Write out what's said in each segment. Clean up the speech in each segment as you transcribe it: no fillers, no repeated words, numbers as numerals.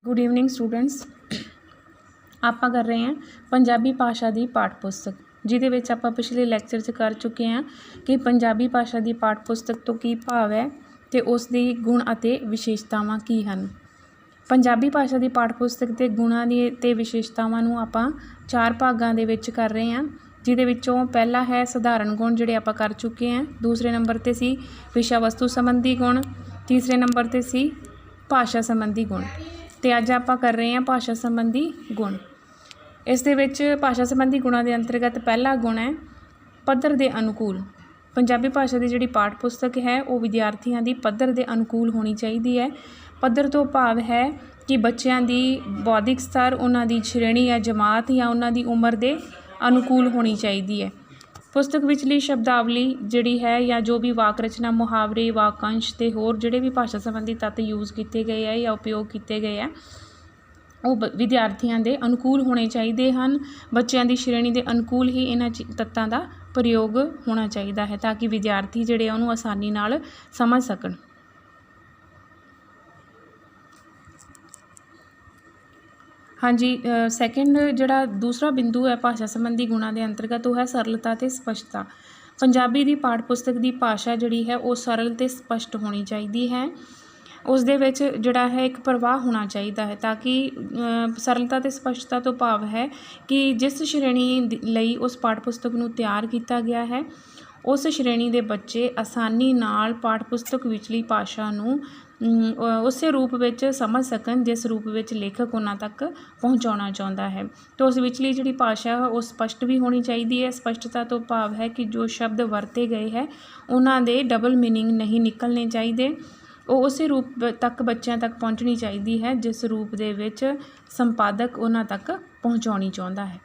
Good evening students. ਆਪਾਂ कर रहे हैं पंजाबी भाषा की पाठ पुस्तक जिहदे विच आपां पिछले लैक्चर च कर चुके हैं कि पंजाबी भाषा की पाठ पुस्तक तो की भाव है ते उस दी गुण अते विशेषतावां की हन। पंजाबी भाषा की पाठ पुस्तक के गुणां दी ते विशेषतावां नूं आपां चार भागां दे विच कर रहे हैं, जिहदे विचों पहला है सधारण गुण जिहड़े आपां कर चुके हैं, दूसरे नंबर ते सी विषा वस्तु संबंधी गुण, तीसरे नंबर ते सी भाषा संबंधी गुण ते अज आपां कर रहे हैं भाषा संबंधी गुण। इस दे विच भाषा संबंधी गुणां दे अंतर्गत पहला गुण है पद्धर दे अनुकूल। पंजाबी भाषा की जिहड़ी पाठ पुस्तक है वो विद्यार्थियों की पद्धर दे अनुकूल होनी चाहिए है। पद्धर तो भाव है कि बच्चों की बौद्धिक स्तर, उन्हां दी श्रेणी या जमात या उन्हां दी उम्र के अनुकूल होनी चाहिए है। पुस्तक विचली शब्दावली जिहड़ी है या जो भी वाक रचना, मुहावरे, वाकांश ते होर जिहड़े भी भाषा संबंधी तत्त यूज़ किए गए हैं या उपयोग किए गए हैं वो विद्यार्थियों के अनुकूल होने चाहिए हैं। बच्चों की श्रेणी के अनुकूल ही इन्हां तत्तां का प्रयोग होना चाहिए है ताकि विद्यार्थी जिहड़े उन्होंने आसानी नाल समझ सकन। हाँ जी, सैकेंड जिहड़ा दूसरा बिंदु है भाषा संबंधी गुणां दे अंतर्गत वो है सरलता ते स्पष्टता। पंजाबी की पाठ पुस्तक की भाषा जिहड़ी है वो सरल ते स्पष्ट होनी चाहिए है। उस दे विच जिहड़ा है एक प्रवाह होना चाहिए है ताकि सरलता ते स्पष्टता तो भाव है कि जिस श्रेणी लई उस पाठ पुस्तक नूं तैयार किया गया है उस श्रेणी के बच्चे आसानी नाल पाठ पुस्तक विचली भाषा नूं उस रूप में समझ सकन जिस रूप में लेखक उन्हां तक पहुँचाना चाहता है। तो उस विचली जिहड़ी भाषा है वो स्पष्ट भी होनी चाहिए है। स्पष्टता तो भाव है कि जो शब्द वरते गए हैं उन्हां दे डबल मीनिंग नहीं निकलने चाहिए, वो उस रूप तक बच्चों तक पहुँचनी चाहिए है जिस रूप दे विच संपादक उन्हां तक पहुँचानी चाहता है।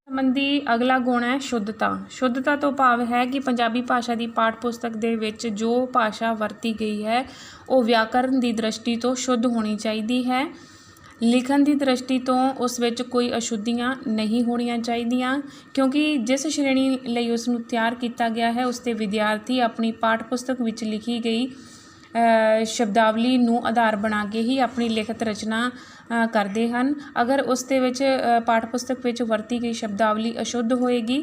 संबंधी अगला गुण है शुद्धता। शुद्धता तो भाव है कि पंजाबी भाषा की पाठ पुस्तक दे विच जो भाषा वरती गई है वो व्याकरण की दृष्टि तो शुद्ध होनी चाहिए है। लिखण की दृष्टि तो उस विच कोई अशुद्धियाँ नहीं होनियां चाहिए क्योंकि जिस श्रेणी लई उसनूं तैयार किया गया है उसके विद्यार्थी अपनी पाठ पुस्तक विच लिखी गई शब्दावली नूं आधार बना के ही अपनी लिखत रचना करते हैं। अगर उस दे विच पाठ पुस्तक विच वरती गई शब्दावली अशुद्ध होएगी,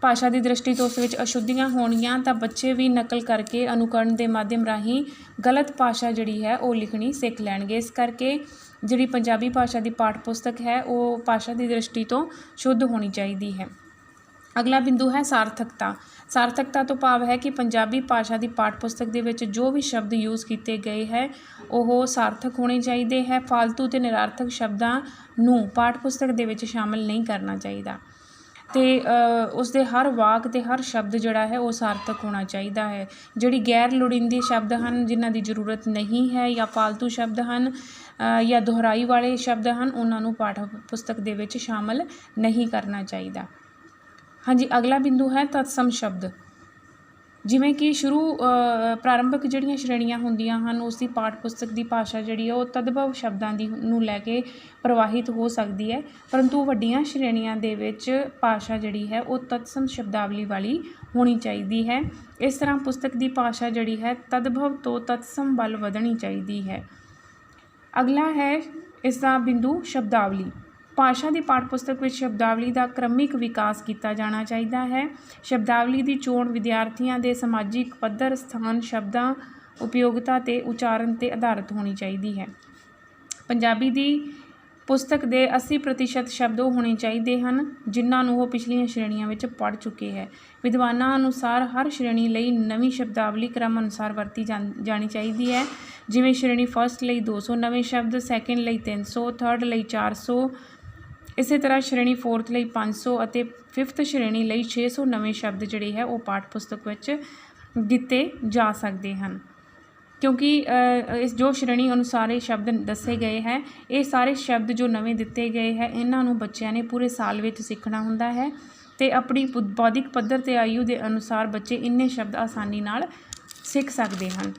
भाषा की दृष्टि तो उस विच अशुद्धियाँ होणगियां तां बच्चे भी नकल करके अनुकरण के माध्यम राही गलत भाषा जिहड़ी है वो लिखनी सीख लैणगे। इस करके जिहड़ी पंजाबी भाषा की पाठ पुस्तक है वो भाषा की दृष्टि तो शुद्ध होनी चाहिए है। अगला बिंदु है सार्थकता। सार्थकता तो भाव है कि पंजाबी भाषा की पाठ पुस्तक दे विच जो भी शब्द यूज़ किए गए हैं वो सार्थक होने चाहिए है। फालतू ते निरार्थक शब्दां नूं पाठ पुस्तक दे विच शामिल नहीं करना चाहिए ते उसके हर वाक ते हर शब्द जिहड़ा है वो सार्थक होना चाहिए है। जिहड़ी गैर लोड़ींदी शब्द हैं जिन्हां दी जरूरत नहीं है या फालतू शब्द हैं या दोहराई वाले शब्द हैं उन्हां नूं पाठ पुस्तक दे विच शामिल नहीं करना चाहिए। हाँ जी, अगला बिंदु है तत्सम शब्द। जिमें कि शुरू प्रारंभिक जिहड़ियां श्रेणियां होंदियां हन उसकी पाठ पुस्तक की भाषा जिहड़ी है वो तद्भव शब्दां दी नूं लैके प्रवाहित हो सकती है, परंतु वड्डियां श्रेणियां दे विच भाषा जिहड़ी है वो तत्सम शब्दावली वाली होनी चाहिए है। इस तरह पुस्तक की भाषा जिहड़ी है तद्भव तो तत्सम वल वधनी चाहिए है। अगला है इसका बिंदु शब्दावली। भाषा की पाठ पुस्तक में शब्दावली का क्रमिक विकास किया जाना चाहिए है। शब्दावली की चोण विद्यार्थियों के समाजिक पद्धर, स्थान, शब्दां उपयोगिता ते उच्चारण ते आधारित होनी चाहिए है। पंजाबी की पुस्तक के 80% शब्द होने चाहिए हैं जिन्होंने वो पिछलियां श्रेणियों में पढ़ चुके हैं। विद्वानां अनुसार हर श्रेणी लई नवीं शब्दावली क्रम अनुसार वरती जानी चाहिए है। जिवें श्रेणी फस्ट लई 200 नवे शब्द, सैकेंड लई 300, थर्ड लई 400, इस तरह श्रेणी फोर्थ लई 500 और फिफ्थ श्रेणी लई 600 नवे शब्द जिहड़े है वो पाठ पुस्तक विच दिते जा सकते हैं क्योंकि इस जो श्रेणी अनुसार ये शब्द दसे गए हैं ये सारे शब्द जो नवे दिते गए हैं इन्हों बच्चों ने पूरे साल में सीखना होंदा है तो अपनी बौद्धिक पद्धर ते आयु के अनुसार बच्चे इन्ने शब्द आसानी नाल सीख सकते हैं।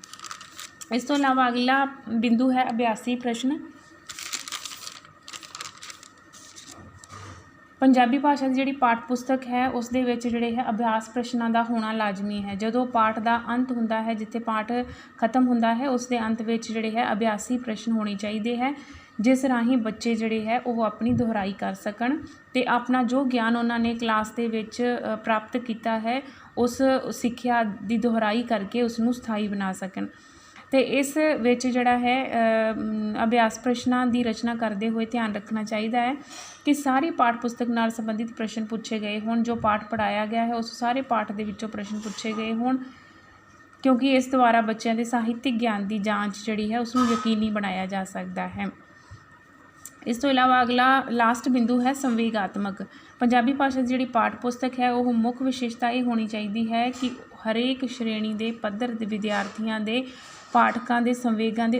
इस तो इलावा अगला बिंदु है अभ्यासी प्रश्न। पंजाबी भाषा की जिहड़ी पाठ पुस्तक है उस दे विच जिहड़े है अभ्यास प्रश्नों का होना लाजमी है। जदों पाठ का अंत हुंदा है जिथे पाठ खत्म हुंदा है उस दे अंत विच जिहड़े है अभ्यासी प्रश्न होने चाहिए है जिस राही बच्चे जिहड़े है वो अपनी दोहराई कर सकन ते अपना जो ज्ञान उन्होंने क्लास दे विच प्राप्त किया है उस सिक्ख्या की दोहराई करके उसनूं स्थाई बना सकन। तो इस विच जिहड़ा है अभ्यास प्रश्नां की रचना करते हुए ध्यान रखना चाहिए है कि सारी पाठ पुस्तक नाल संबंधित प्रश्न पूछे गए होण, जो पाठ पढ़ाया गया है उस सारे पाठ दे विचों प्रश्न पूछे गए होण, क्योंकि इस द्वारा बच्चों के साहित्यिक ज्ञान की जांच जिहड़ी है उसनूं यकीनी बनाया जा सकता है। इस तो इलावा अगला लास्ट बिंदु है संवेगात्मक। पंजाबी भाषा की जिहड़ी पाठ पुस्तक है वह मुख विशेषता ये होनी चाहिए है कि हरेक श्रेणी के पद्धर के विद्यार्थियों के पाठकों के संवेगां के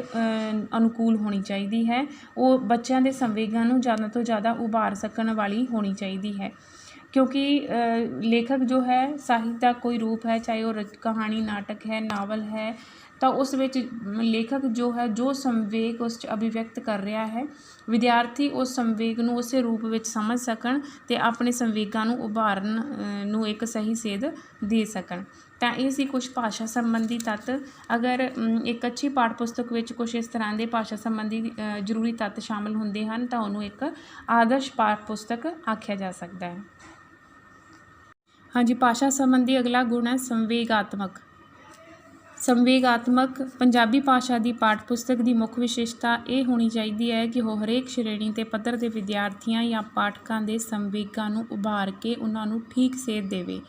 अनुकूल होनी चाहिए है। वो बच्चों के संवेगां नूं ज़्यादा तो ज़्यादा उभार सकन वाली होनी चाहिए है, क्योंकि लेखक जो है साहित्य का कोई रूप है, चाहे वो कहानी, नाटक है, नावल है, तो उस विच लेखक जो है जो संवेग उस अभिव्यक्त कर रहा है, विद्यार्थी उस संवेग नूं उस रूप में समझ सकन ते अपने संवेगां नूं उभारन नूं एक सही सेध दे सकन। तो ये सी कुछ भाषा संबंधी तत्त। अगर एक अच्छी पाठ पुस्तक विच कुछ इस तरह के भाषा संबंधी जरूरी तत्त शामिल होंदे हन तो उन्होंने एक आदर्श पाठ पुस्तक आख्या जा सकता है। हाँ जी, भाषा संबंधी अगला गुण है संवेगात्मक। संवेगात्मक पंजाबी भाषा की पाठ पुस्तक की मुख्य विशेषता ये होनी चाहिए है कि वह हरेक श्रेणी के पद्धर के विद्यार्थियों या पाठकों के संवेगां नूं उभार के उन्होंने ठीक सेध देवे।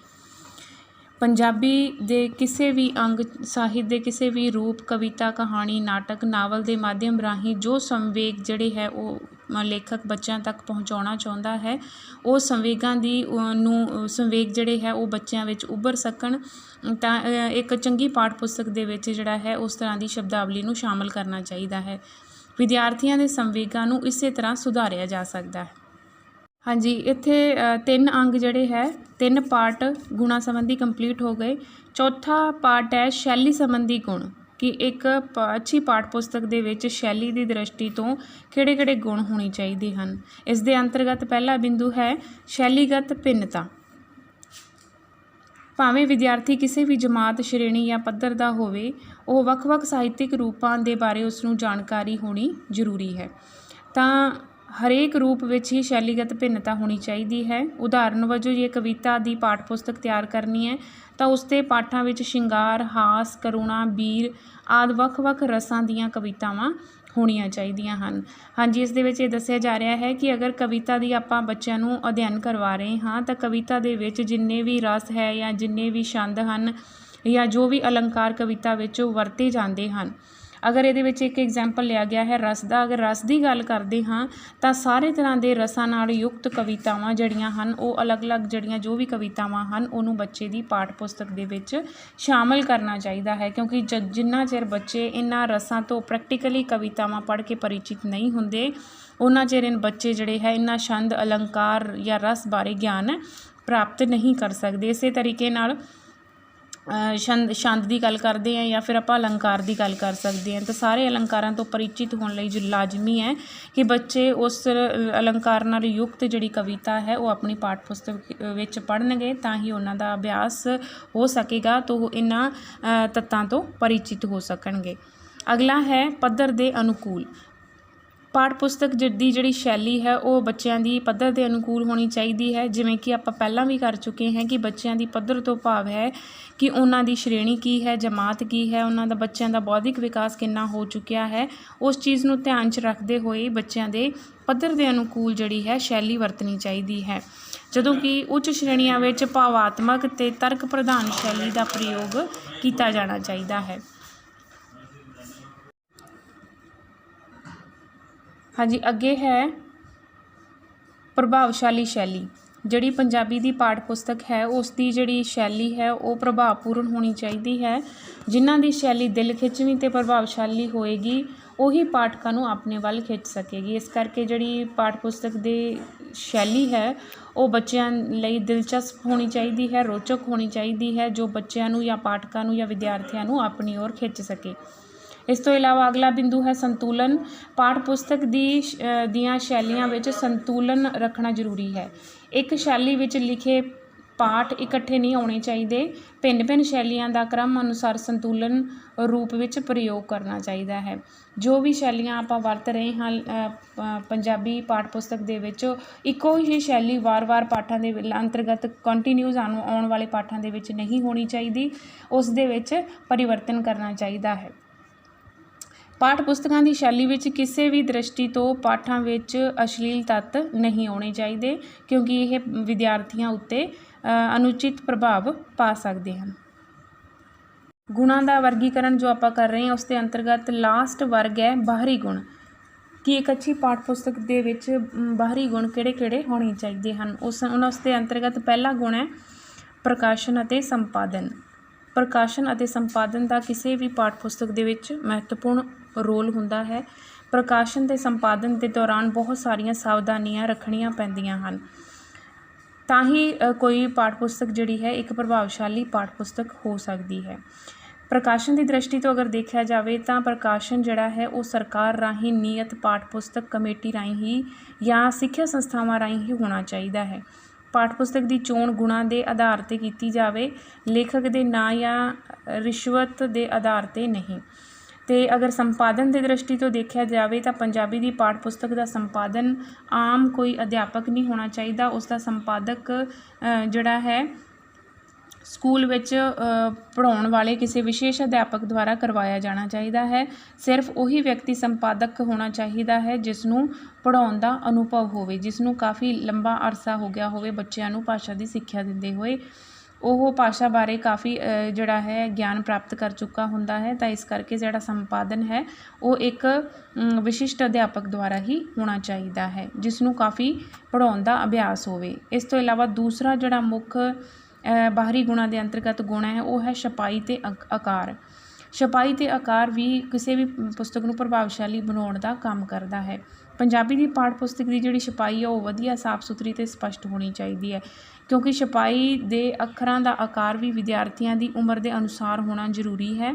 पंजाबी दे किसी भी अंग, साहित्य के किसी भी रूप, कविता, कहानी, नाटक, नावल के माध्यम राही जो संवेग जिहड़े है वो लेखक बच्चों तक पहुँचाना चाहता है, वो संवेगां दी संवेग जिहड़े है वो बच्चों विच उभर सकन। तो एक चंगी पाठ पुस्तक दे विच जिहड़ा है उस तरह की शब्दावली नूं शामिल करना चाहिए है। विद्यार्थियों के संवेगां नूं इसे तरह सुधारिया जा सकता है। हाँ जी, इत्थे 3 अंग जिहड़े है 3 पार्ट गुणा संबंधी कंप्लीट हो गए। चौथा पार्ट है शैली संबंधी गुण, कि एक अच्छी पाठ पुस्तक दे विच शैली की दृष्टि तो किहड़े-किहड़े गुण होने चाहिए हैं। इस दे अंतर्गत पहला बिंदु है शैलीगत भिन्नता। भावें विद्यार्थी किसी भी जमात, श्रेणी या पद्धर का होवे, वो वख-वख साहित्यिक रूपों के बारे उसनूं जानकारी होनी जरूरी है। तो हरेक रूप विच ही शैलीगत भिन्नता होनी चाहिए है। उदाहरण वजों जे कविता की पाठ पुस्तक तैयार करनी है तो उसके पाठां विच शिंगार, हास, करुणा, बीर आदि वख-वख रसां दीयां कवितावां होणियां चाहिए हैं। हाँ जी, इस दे विच ये दस्सिया जा रहा है कि अगर कविता की आपां बच्चों नूं अध्ययन करवा रहे हाँ तो कविता दे विच जिन्ने भी रस है या जिन्ने भी छंद हैं या जो भी अलंकार कविता विच वरते जाते हैं, अगर ये एक एग्जाम्पल लिया गया है रस का, अगर रस की गल करते हाँ तो सारे तरह के रसां नाल युक्त कवितावां जड़ियां हैं वो अलग अलग जड़ियां जो भी कवितावां हैं उन्होंने बच्चे की पाठ पुस्तक दे विच शामिल करना चाहिए है, क्योंकि जिन्ना चिर बच्चे इन्हां रसां तो प्रैक्टिकली कवितावां पढ़ के परिचित नहीं होंदे उन्ना चिर इन बच्चे जिहड़े है इन्हां छंद, अलंकार या रस बारे ज्ञान प्राप्त नहीं कर सकते। इस तरीके नाल छंद की गल करते हैं या फिर आप अलंकार की गल कर सकते हैं, तो सारे अलंकारों तो परिचित होने लई जो लाजमी है कि बच्चे उस अलंकार नाल युक्त जिहड़ी कविता है वो अपनी पाठ पुस्तक विच पढ़नगे, तां ही उन्हां दा अभ्यास हो सकेगा, तो इन्हां तत्तां तो परिचित हो सकणगे। अगला है पद्धर दे अनुकूल। पाठ पुस्तक की जिहड़ी शैली है वो बच्चों की पद्धर के अनुकूल होनी चाहिए है। जिवें कि आप पहला भी कर चुके हैं कि बच्चों की पद्धर तो भाव है कि उन्हां दी श्रेणी की है, जमात की है, उन्हां दा बच्चों का बौद्धिक विकास कितना हो चुकिया है, उस चीज़ नूं ध्यान च रखते हुए बच्चों के पद्धर के अनुकूल जिहड़ी है शैली वरतनी चाहिए है। जदों कि उच्च श्रेणियां विच भावात्मक ते तर्क प्रधान शैली का प्रयोग किया जाना चाहिए है। हाँ जी, अगे है प्रभावशाली शैली। जिहड़ी पंजाबी की पाठ पुस्तक है उसकी जिहड़ी शैली है वो प्रभावपूर्ण होनी चाहिए है। जिन्हां दी शैली दिल खिंचवी ते प्रभावशाली होएगी उही पाठकां नूं अपने वल खिंच सकेगी। इस करके जिहड़ी पाठ पुस्तक की शैली है वो बच्चों लई दिलचस्प होनी चाहिए है, रोचक होनी चाहिए है, जो बच्चों नूं या पाठकां नूं या विद्यार्थियों नूं अपनी ओर खिंच सके। इस तो इलावा अगला बिंदु है संतुलन। पाठ पुस्तक दियां शैलियां विच संतुलन रखना जरूरी है। एक शैली विच लिखे ਪਾਠ ਇਕੱਠੇ ਨਹੀਂ ਆਉਣੇ ਚਾਹੀਦੇ। ਭਿੰਨ ਭਿੰਨ ਸ਼ੈਲੀਆਂ ਦਾ ਕ੍ਰਮ ਅਨੁਸਾਰ ਸੰਤੁਲਨ ਰੂਪ ਵਿੱਚ ਪ੍ਰਯੋਗ ਕਰਨਾ ਚਾਹੀਦਾ ਹੈ। ਜੋ ਵੀ ਸ਼ੈਲੀਆਂ ਆਪਾਂ ਵਰਤ ਰਹੇ ਹਾਂ ਪੰਜਾਬੀ ਪਾਠ ਪੁਸਤਕ ਦੇ ਵਿੱਚ, ਇੱਕੋ ਹੀ ਸ਼ੈਲੀ ਵਾਰ-ਵਾਰ ਪਾਠਾਂ ਦੇ ਅੰਤਰਗਤ ਕੰਟੀਨਿਊਸ ਆਉਣ ਵਾਲੇ ਪਾਠਾਂ ਦੇ ਵਿੱਚ ਨਹੀਂ ਹੋਣੀ ਚਾਹੀਦੀ, ਉਸ ਦੇ ਵਿੱਚ ਪਰਿਵਰਤਨ ਕਰਨਾ ਚਾਹੀਦਾ ਹੈ। ਪਾਠ ਪੁਸਤਕਾਂ ਦੀ ਸ਼ੈਲੀ ਵਿੱਚ ਕਿਸੇ ਵੀ ਦ੍ਰਿਸ਼ਟੀ ਤੋਂ ਪਾਠਾਂ ਵਿੱਚ ਅਸ਼ਲੀਲ ਤੱਤ ਨਹੀਂ ਆਉਣੇ ਚਾਹੀਦੇ, ਕਿਉਂਕਿ ਇਹ ਵਿਦਿਆਰਥੀਆਂ ਉੱਤੇ ਅਨੁਚਿਤ ਪ੍ਰਭਾਵ ਪਾ ਸਕਦੇ ਹਨ। ਗੁਣਾਂ ਦਾ ਵਰਗੀਕਰਨ ਜੋ ਆਪਾਂ ਕਰ ਰਹੇ ਹਾਂ ਉਸ ਦੇ ਅੰਤਰਗਤ ਲਾਸਟ ਵਰਗ ਹੈ ਬਾਹਰੀ ਗੁਣ, ਕਿ ਇੱਕ ਅੱਛੀ ਪਾਠ ਪੁਸਤਕ ਦੇ ਵਿੱਚ ਬਾਹਰੀ ਗੁਣ ਕਿਹੜੇ-ਕਿਹੜੇ ਹੋਣੇ ਚਾਹੀਦੇ ਹਨ। ਉਸ ਦੇ ਅੰਤਰਗਤ ਪਹਿਲਾ ਗੁਣ ਹੈ ਪ੍ਰਕਾਸ਼ਨ ਅਤੇ ਸੰਪਾਦਨ। ਪ੍ਰਕਾਸ਼ਨ ਅਤੇ ਸੰਪਾਦਨ ਦਾ ਕਿਸੇ ਵੀ ਪਾਠ ਪੁਸਤਕ ਦੇ ਵਿੱਚ ਮਹੱਤਵਪੂਰਨ ਰੋਲ ਹੁੰਦਾ ਹੈ। ਪ੍ਰਕਾਸ਼ਨ ਅਤੇ ਸੰਪਾਦਨ ਦੇ ਦੌਰਾਨ ਬਹੁਤ ਸਾਰੀਆਂ ਸਾਵਧਾਨੀਆਂ ਰੱਖਣੀਆਂ ਪੈਂਦੀਆਂ ਹਨ, ਤਾਂ ਹੀ ਕੋਈ ਪਾਠ ਪੁਸਤਕ ਜਿਹੜੀ ਹੈ ਇੱਕ ਪ੍ਰਭਾਵਸ਼ਾਲੀ ਪਾਠ ਪੁਸਤਕ ਹੋ ਸਕਦੀ ਹੈ। ਪ੍ਰਕਾਸ਼ਨ ਦੀ ਦ੍ਰਿਸ਼ਟੀ ਤੋਂ ਅਗਰ ਦੇਖਿਆ ਜਾਵੇ ਤਾਂ ਪ੍ਰਕਾਸ਼ਨ ਜਿਹੜਾ ਹੈ ਉਹ ਸਰਕਾਰ ਰਾਹੀਂ ਨਿਯਤ ਪਾਠ ਪੁਸਤਕ ਕਮੇਟੀ ਰਾਹੀਂ ਹੀ ਜਾਂ ਸਿੱਖਿਆ ਸੰਸਥਾਵਾਂ ਰਾਹੀਂ ਹੀ ਹੋਣਾ ਚਾਹੀਦਾ ਹੈ। ਪਾਠ ਪੁਸਤਕ ਦੀ ਚੋਣ ਗੁਣਾਂ ਦੇ ਆਧਾਰ 'ਤੇ ਕੀਤੀ ਜਾਵੇ, ਲੇਖਕ ਦੇ ਨਾਂ ਜਾਂ ਰਿਸ਼ਵਤ ਦੇ ਆਧਾਰ 'ਤੇ ਨਹੀਂ। ਅਤੇ ਅਗਰ ਸੰਪਾਦਨ ਦੀ ਦ੍ਰਿਸ਼ਟੀ ਤੋਂ ਦੇਖਿਆ ਜਾਵੇ ਤਾਂ ਪੰਜਾਬੀ ਦੀ ਪਾਠ ਪੁਸਤਕ ਦਾ ਸੰਪਾਦਨ ਆਮ ਕੋਈ ਅਧਿਆਪਕ ਨਹੀਂ ਹੋਣਾ ਚਾਹੀਦਾ। ਉਸ ਦਾ ਸੰਪਾਦਕ ਜਿਹੜਾ ਹੈ ਸਕੂਲ ਵਿੱਚ ਪੜ੍ਹਾਉਣ ਵਾਲੇ ਕਿਸੇ ਵਿਸ਼ੇਸ਼ ਅਧਿਆਪਕ ਦੁਆਰਾ ਕਰਵਾਇਆ ਜਾਣਾ ਚਾਹੀਦਾ ਹੈ। ਸਿਰਫ ਉਹੀ ਵਿਅਕਤੀ ਸੰਪਾਦਕ ਹੋਣਾ ਚਾਹੀਦਾ ਹੈ ਜਿਸ ਨੂੰ ਪੜ੍ਹਾਉਣ ਦਾ ਅਨੁਭਵ ਹੋਵੇ, ਜਿਸ ਨੂੰ ਕਾਫੀ ਲੰਬਾ ਅਰਸਾ ਹੋ ਗਿਆ ਹੋਵੇ ਬੱਚਿਆਂ ਨੂੰ ਭਾਸ਼ਾ ਦੀ ਸਿੱਖਿਆ ਦਿੰਦੇ ਹੋਏ, ਉਹ ਭਾਸ਼ਾ ਬਾਰੇ ਕਾਫੀ ਜਿਹੜਾ ਹੈ ਗਿਆਨ ਪ੍ਰਾਪਤ ਕਰ ਚੁੱਕਾ ਹੁੰਦਾ ਹੈ। ਤਾਂ ਇਸ ਕਰਕੇ ਜਿਹੜਾ ਸੰਪਾਦਨ ਹੈ ਉਹ ਇੱਕ ਵਿਸ਼ਿਸ਼ਟ ਅਧਿਆਪਕ ਦੁਆਰਾ ਹੀ ਹੋਣਾ ਚਾਹੀਦਾ ਹੈ, ਜਿਸ ਨੂੰ ਕਾਫੀ ਪੜ੍ਹਾਉਣ ਦਾ ਅਭਿਆਸ ਹੋਵੇ। ਇਸ ਤੋਂ ਇਲਾਵਾ ਦੂਸਰਾ ਜਿਹੜਾ ਮੁੱਖ ਬਾਹਰੀ ਗੁਣਾਂ ਦੇ ਅੰਤਰਗਤ ਗੁਣ ਹੈ ਉਹ ਹੈ ਛਪਾਈ ਅਤੇ ਆਕਾਰ। ਛਪਾਈ ਅਤੇ ਆਕਾਰ ਵੀ ਕਿਸੇ ਵੀ ਪੁਸਤਕ ਨੂੰ ਪ੍ਰਭਾਵਸ਼ਾਲੀ ਬਣਾਉਣ ਦਾ ਕੰਮ ਕਰਦਾ ਹੈ। ਪੰਜਾਬੀ ਦੀ ਪਾਠ ਪੁਸਤਕ ਦੀ ਜਿਹੜੀ ਛਪਾਈ ਹੈ ਉਹ ਵਧੀਆ, ਸਾਫ਼ ਸੁਥਰੀ ਅਤੇ ਸਪਸ਼ਟ ਹੋਣੀ ਚਾਹੀਦੀ ਹੈ, ਕਿਉਂਕਿ ਛਪਾਈ ਦੇ ਅੱਖਰਾਂ ਦਾ ਆਕਾਰ ਵੀ ਵਿਦਿਆਰਥੀਆਂ ਦੀ ਉਮਰ ਦੇ ਅਨੁਸਾਰ ਹੋਣਾ ਜ਼ਰੂਰੀ ਹੈ।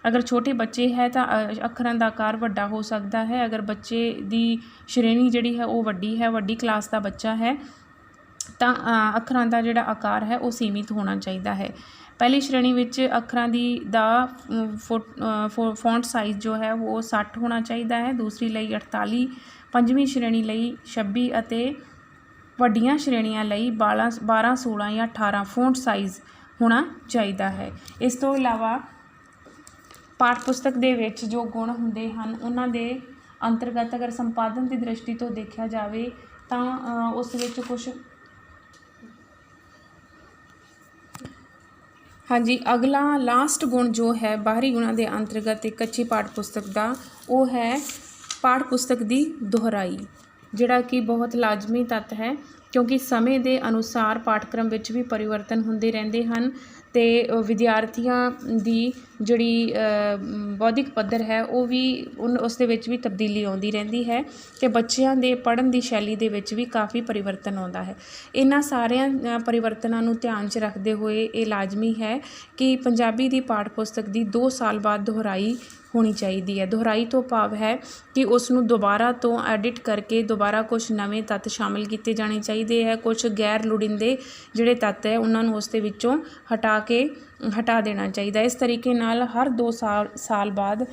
ਅਗਰ ਛੋਟੇ ਬੱਚੇ ਹੈ ਤਾਂ ਅੱਖਰਾਂ ਦਾ ਆਕਾਰ ਵੱਡਾ ਹੋ ਸਕਦਾ ਹੈ। ਅਗਰ ਬੱਚੇ ਦੀ ਸ਼੍ਰੇਣੀ ਜਿਹੜੀ ਹੈ ਉਹ ਵੱਡੀ ਹੈ, ਵੱਡੀ ਕਲਾਸ ਦਾ ਬੱਚਾ ਹੈ, ਤਾਂ ਅੱਖਰਾਂ ਦਾ ਜਿਹੜਾ ਆਕਾਰ ਹੈ ਉਹ ਸੀਮਿਤ ਹੋਣਾ ਚਾਹੀਦਾ ਹੈ। ਪਹਿਲੀ ਸ਼੍ਰੇਣੀ ਵਿੱਚ ਅੱਖਰਾਂ ਦਾ ਫੌਂਟ ਸਾਈਜ਼ ਜੋ ਹੈ ਉਹ 60 ਹੋਣਾ ਚਾਹੀਦਾ ਹੈ, ਦੂਸਰੀ ਲਈ 48, ਪੰਜਵੀਂ ਸ਼੍ਰੇਣੀ ਲਈ 26 ਅਤੇ ਵੱਡੀਆਂ ਸ਼੍ਰੇਣੀਆਂ ਲਈ 12, 16 ਜਾਂ 18 ਫੌਂਟ ਸਾਈਜ਼ ਹੋਣਾ ਚਾਹੀਦਾ ਹੈ। ਇਸ ਤੋਂ ਇਲਾਵਾ ਪਾਠ ਪੁਸਤਕ ਦੇ ਵਿੱਚ ਜੋ ਗੁਣ ਹੁੰਦੇ ਹਨ ਉਹਨਾਂ ਦੇ ਅੰਤਰਗਤ ਅਗਰ ਸੰਪਾਦਨ ਦੀ ਦ੍ਰਿਸ਼ਟੀ ਤੋਂ ਦੇਖਿਆ ਜਾਵੇ ਤਾਂ ਉਸ ਵਿੱਚ ਕੁਛ ਹਾਂਜੀ, ਅਗਲਾ ਲਾਸਟ ਗੁਣ ਜੋ ਹੈ ਬਾਹਰੀ ਗੁਣਾਂ ਦੇ ਅੰਤਰਗਤ ਇੱਕ ਅੱਛੀ ਪਾਠ ਪੁਸਤਕ ਦਾ, ਉਹ ਹੈ ਪਾਠ ਪੁਸਤਕ ਦੀ ਦੁਹਰਾਈ, ਜਿਹੜਾ ਕਿ ਬਹੁਤ ਲਾਜ਼ਮੀ ਤੱਤ ਹੈ, ਕਿਉਂਕਿ ਸਮੇਂ ਦੇ ਅਨੁਸਾਰ ਪਾਠਕ੍ਰਮ ਵਿੱਚ ਵੀ ਪਰਿਵਰਤਨ ਹੁੰਦੇ ਰਹਿੰਦੇ ਹਨ ਅਤੇ ਵਿਦਿਆਰਥੀਆਂ ਦੀ ਜਿਹੜੀ ਬੌਧਿਕ ਪੱਧਰ ਹੈ ਉਹ ਵੀ ਉਸ ਦੇ ਵਿੱਚ ਵੀ ਤਬਦੀਲੀ ਆਉਂਦੀ ਰਹਿੰਦੀ ਹੈ ਅਤੇ ਬੱਚਿਆਂ ਦੇ ਪੜ੍ਹਨ ਦੀ ਸ਼ੈਲੀ ਦੇ ਵਿੱਚ ਵੀ ਕਾਫੀ ਪਰਿਵਰਤਨ ਆਉਂਦਾ ਹੈ। ਇਹਨਾਂ ਸਾਰਿਆਂ ਪਰਿਵਰਤਨਾਂ ਨੂੰ ਧਿਆਨ 'ਚ ਰੱਖਦੇ ਹੋਏ ਇਹ ਲਾਜ਼ਮੀ ਹੈ ਕਿ ਪੰਜਾਬੀ ਦੀ ਪਾਠ ਪੁਸਤਕ ਦੀ 2 ਸਾਲ ਬਾਅਦ ਦੁਹਰਾਈ ਹੋਣੀ ਚਾਹੀਦੀ ਹੈ। ਦੁਹਰਾਈ ਤੋਂ ਭਾਵ ਹੈ ਕਿ ਉਸ ਨੂੰ ਦੁਬਾਰਾ ਤੋਂ ਐਡਿਟ ਕਰਕੇ ਦੁਬਾਰਾ ਕੁਛ ਨਵੇਂ ਤੱਤ ਸ਼ਾਮਿਲ ਕੀਤੇ ਜਾਣੇ ਚਾਹੀਦੇ ਹੈ। ਕੁਛ ਗੈਰ ਲੋੜੀਂਦੇ ਜਿਹੜੇ ਤੱਤ ਹੈ ਉਹਨਾਂ ਨੂੰ ਉਸ ਦੇ ਵਿੱਚੋਂ ਹਟਾ ਦੇਣਾ ਚਾਹੀਦਾ। ਇਸ ਤਰੀਕੇ ਨਾਲ ਹਰ 2 ਸਾਲ ਬਾਅਦ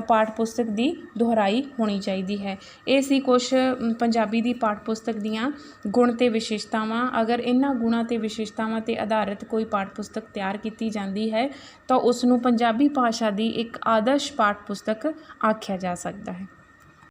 ਪਾਠ ਪੁਸਤਕ ਦੀ ਦੁਹਰਾਈ ਹੋਣੀ ਚਾਹੀਦੀ ਹੈ। ਇਹ ਸੀ ਕੁਛ ਪੰਜਾਬੀ ਦੀ ਪਾਠ ਪੁਸਤਕ ਦੀਆਂ ਗੁਣ ਅਤੇ ਵਿਸ਼ੇਸ਼ਤਾਵਾਂ। ਅਗਰ ਇਹਨਾਂ ਗੁਣਾਂ ਅਤੇ ਵਿਸ਼ੇਸ਼ਤਾਵਾਂ 'ਤੇ ਆਧਾਰਿਤ ਕੋਈ ਪਾਠ ਪੁਸਤਕ ਤਿਆਰ ਕੀਤੀ ਜਾਂਦੀ ਹੈ ਤਾਂ ਉਸ ਨੂੰ ਪੰਜਾਬੀ ਭਾਸ਼ਾ ਦੀ ਇੱਕ ਆਦਰਸ਼ ਪਾਠ ਪੁਸਤਕ ਆਖਿਆ ਜਾ ਸਕਦਾ ਹੈ।